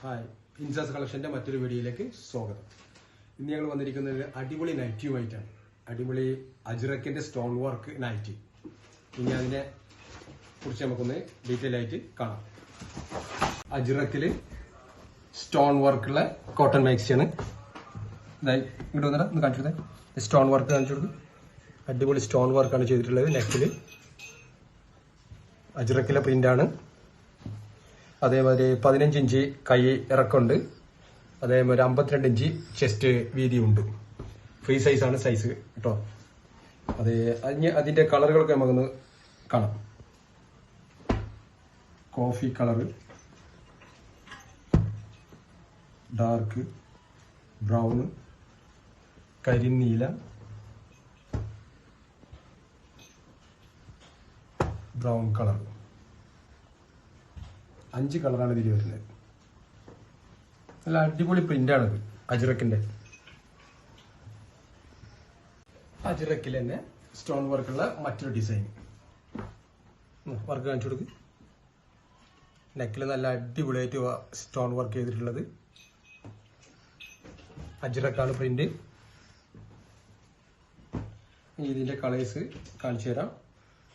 Hi, INSAS കളക്ഷൻ്റെ മറ്റൊരു വീഡിയോയിലേക്ക് സ്വാഗതം. ഇന്ന് ഞങ്ങൾ വന്നിരിക്കുന്നത് അടിപൊളി നൈറ്റിയുമായിട്ടാണ്. അടിപൊളി അജ്രക്കിൻ്റെ സ്റ്റോൺ വർക്ക് നൈറ്റി. ഇനി അതിനെ കുറിച്ച് നമുക്കൊന്ന് ഡീറ്റെയിൽ ആയിട്ട് കാണാം. അജ്രക്കിൽ സ്റ്റോൺ വർക്കുള്ള കോട്ടൺ മാക്സിയാണ്. ഇങ്ങോട്ട് വന്നിട്ട് ഒന്ന് കാണിച്ചു കൊടുത്തേ. സ്റ്റോൺ വർക്ക് കാണിച്ചു കൊടുക്കും. അടിപൊളി സ്റ്റോൺ വർക്കാണ് ചെയ്തിട്ടുള്ളത്. നെക്കിൽ അജ്രക്കിലെ പ്രിൻ്റാണ്. അതേമാതിരി 15 ഇഞ്ച് കൈ ഇറക്കമുണ്ട്. അതേമാതിരി 52 ഇഞ്ച് ചെസ്റ്റ് വീതിയുണ്ട്. ഫ്രീ സൈസാണ് സൈസ് കേട്ടോ. അതിൻ്റെ കളറുകളൊക്കെ നമുക്കൊന്ന് കാണാം. കോഫി കളറ്, ഡാർക്ക് ബ്രൗൺ, കരിനീല, ബ്രൗൺ കളർ, 5 കളറാണ് ഇതിൽ വരുന്നത്. നല്ല അടിപൊളി പ്രിന്റാണിത്. അജ്രക്കിന്റെ അജ്രക്കിൽ തന്നെ സ്റ്റോൺ വർക്കുള്ള മറ്റൊരു ഡിസൈൻ വർക്ക് കാണിച്ചു കൊടുക്ക്. നെക്കിൽ നല്ല അടിപൊളിയായിട്ട് സ്റ്റോൺ വർക്ക് ചെയ്തിട്ടുള്ളത്. അജ്രക്കാണ് പ്രിന്റ്. ഇതിന്റെ കളേഴ്സ് കാണിച്ചു തരാം.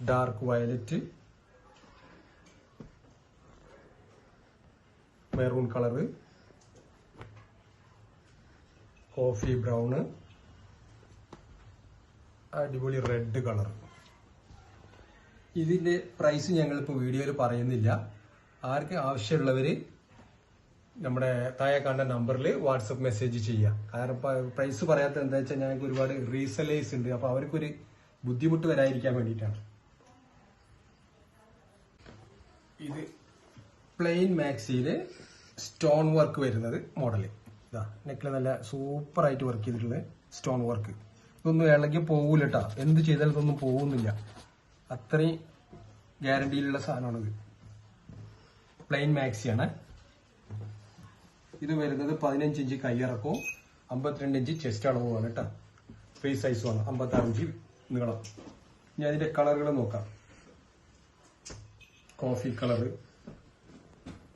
Dark violet, maroon colour, coffee brown, അടിപൊളി റെഡ് കളർ. ഇതിന്റെ പ്രൈസ് ഞങ്ങളിപ്പോൾ വീഡിയോയിൽ പറയുന്നില്ല. ആർക്ക് ആവശ്യമുള്ളവർ നമ്മുടെ താഴെ കാണുന്ന നമ്പറിൽ വാട്സപ്പ് മെസ്സേജ് ചെയ്യാം. കാരണം പ്രൈസ് പറയാത്ത എന്താ വെച്ചാൽ ഞങ്ങൾക്ക് ഒരുപാട് റീസെല്ലേഴ്സ് ഉണ്ട്. അപ്പോൾ അവർക്കൊരു ബുദ്ധിമുട്ട് വരാതിരിക്കാൻ വേണ്ടിയിട്ടാണ്. ഇത് പ്ലെയിൻ മാക്സിയില് സ്റ്റോൺ വർക്ക് വരുന്നത് മോഡല്. ഇതാ നെക്കിൽ നല്ല സൂപ്പറായിട്ട് വർക്ക് ചെയ്തിട്ടുള്ള സ്റ്റോൺ വർക്ക്. ഇതൊന്നും ഇളകി പോകൂല കേട്ടോ. എന്ത് ചെയ്താലും ഇതൊന്നും പോകുന്നില്ല. അത്രയും ഗ്യാരണ്ടിയിലുള്ള സാധനമാണിത്. പ്ലെയിൻ മാക്സിയാണ്. ഇത് വരുന്നത് 15 ഇഞ്ച് കൈയിറക്കവും 52 ഇഞ്ച് ചെസ്റ്റ് അളവുമാണ് കേട്ടോ. ഫ്രീ സൈസുമാണ്. 56 ഇഞ്ച് നീളം. ഇനി അതിന്റെ കളറുകൾ നോക്കാം. കോഫി കളറ്,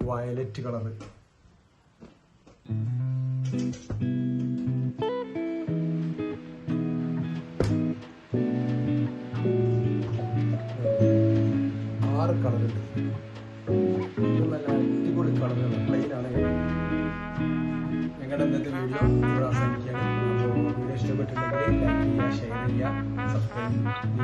വയലറ്റ് കളറ്, ആറ് കളറുണ്ട്. നല്ല അടിപൊളി കളറുകൾ. പ്ലെയിൻ ആണ്. ഞങ്ങളുടെ ഇന്നത്തെ വീഡിയോ ഇവിടെ അവസാനിക്കുകയാണ്. അപ്പോൾ വീഡിയോ ഇഷ്ടപ്പെട്ടിട്ടുണ്ടെങ്കിൽ ലൈക്ക് ചെയ്യുക, ഷെയർ ചെയ്യുക, സബ്സ്ക്രൈബ് ചെയ്യുക.